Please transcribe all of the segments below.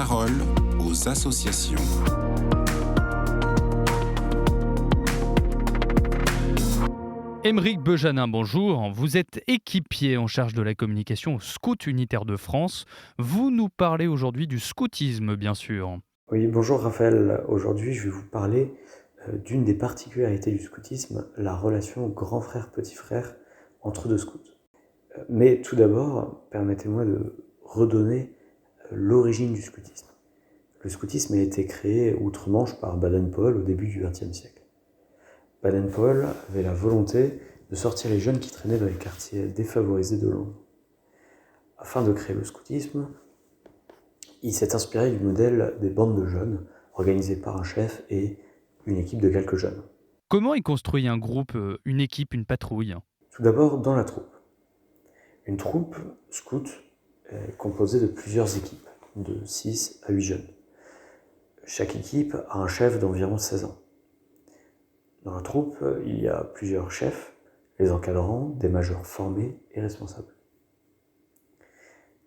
parole aux associations. Aymeric Bejanin, bonjour. Vous êtes équipier en charge de la communication au Scout unitaire de France. Vous nous parlez aujourd'hui du scoutisme, bien sûr. Oui, bonjour Raphaël. Aujourd'hui, je vais vous parler d'une des particularités du scoutisme, la relation grand frère-petit frère entre deux scouts. Mais tout d'abord, permettez-moi de redonner l'origine du scoutisme. Le scoutisme a été créé outre-Manche par Baden-Powell au début du XXe siècle. Baden-Powell avait la volonté de sortir les jeunes qui traînaient dans les quartiers défavorisés de Londres. Afin de créer le scoutisme, il s'est inspiré du modèle des bandes de jeunes, organisées par un chef et une équipe de quelques jeunes. Comment il construit un groupe, une équipe, une patrouille ? Tout d'abord, dans la troupe. Une troupe scout est composée de plusieurs équipes, de 6 à 8 jeunes. Chaque équipe a un chef d'environ 16 ans. Dans la troupe, il y a plusieurs chefs, les encadrants, des majors formés et responsables.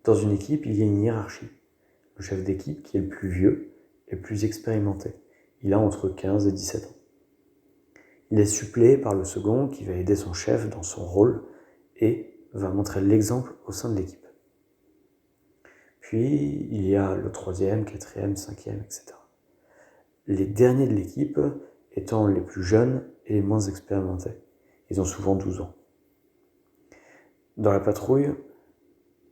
Dans une équipe, il y a une hiérarchie. Le chef d'équipe, qui est le plus vieux, est le plus expérimenté. Il a entre 15 et 17 ans. Il est suppléé par le second qui va aider son chef dans son rôle et va montrer l'exemple au sein de l'équipe. Puis, il y a le troisième, quatrième, cinquième, etc. Les derniers de l'équipe étant les plus jeunes et les moins expérimentés. Ils ont souvent 12 ans. Dans la patrouille,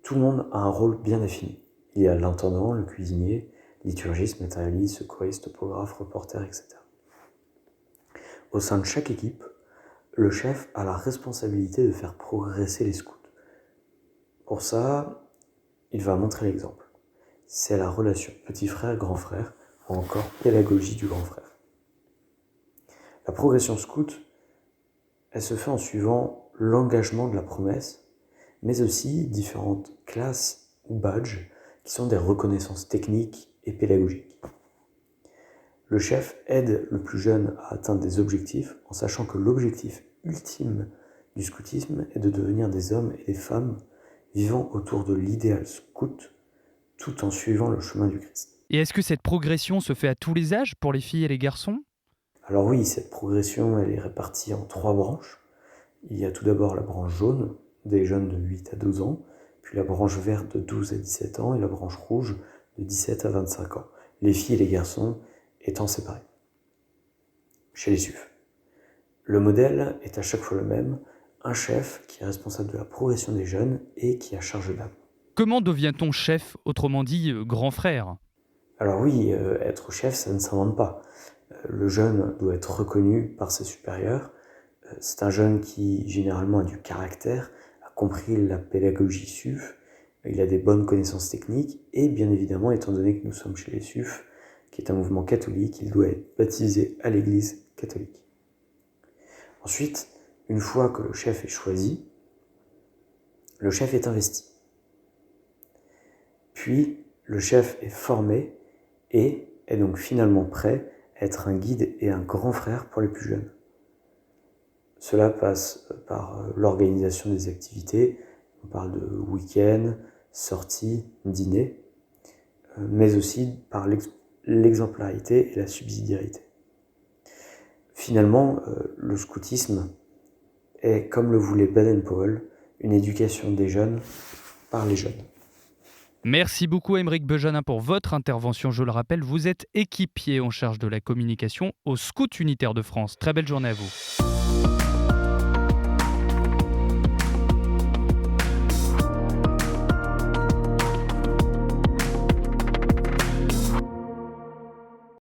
tout le monde a un rôle bien défini. Il y a l'intendant, le cuisinier, liturgiste, matérialiste, secouriste, topographe, reporter, etc. Au sein de chaque équipe, le chef a la responsabilité de faire progresser les scouts. Pour ça, il va montrer l'exemple. C'est la relation petit frère-grand frère, ou encore pédagogie du grand frère. La progression scout, elle se fait en suivant l'engagement de la promesse, mais aussi différentes classes ou badges qui sont des reconnaissances techniques et pédagogiques. Le chef aide le plus jeune à atteindre des objectifs en sachant que l'objectif ultime du scoutisme est de devenir des hommes et des femmes vivant autour de l'idéal scout tout en suivant le chemin du Christ. Et est-ce que cette progression se fait à tous les âges, pour les filles et les garçons ? Alors oui, cette progression elle est répartie en 3 branches. Il y a tout d'abord la branche jaune, des jeunes de 8 à 12 ans, puis la branche verte de 12 à 17 ans et la branche rouge de 17 à 25 ans, les filles et les garçons étant séparés. Chez les SUF, le modèle est à chaque fois le même, un chef qui est responsable de la progression des jeunes et qui a charge d'âme. Comment devient-on chef, autrement dit grand frère ? Alors oui, être chef, ça ne s'invente pas. Le jeune doit être reconnu par ses supérieurs. C'est un jeune qui, généralement, a du caractère, a compris la pédagogie SUF, il a des bonnes connaissances techniques, et bien évidemment, étant donné que nous sommes chez les SUF, qui est un mouvement catholique, il doit être baptisé à l'église catholique. Ensuite, une fois que le chef est choisi, le chef est investi. Puis, le chef est formé et est donc finalement prêt à être un guide et un grand frère pour les plus jeunes. Cela passe par l'organisation des activités, on parle de week-end, sorties, dîners, mais aussi par l'exemplarité et la subsidiarité. Finalement, le scoutisme est, comme le voulait Baden-Powell, une éducation des jeunes par les jeunes. Merci beaucoup Aymeric Bejanin pour votre intervention. Je le rappelle, vous êtes équipier en charge de la communication au Scout unitaire de France. Très belle journée à vous.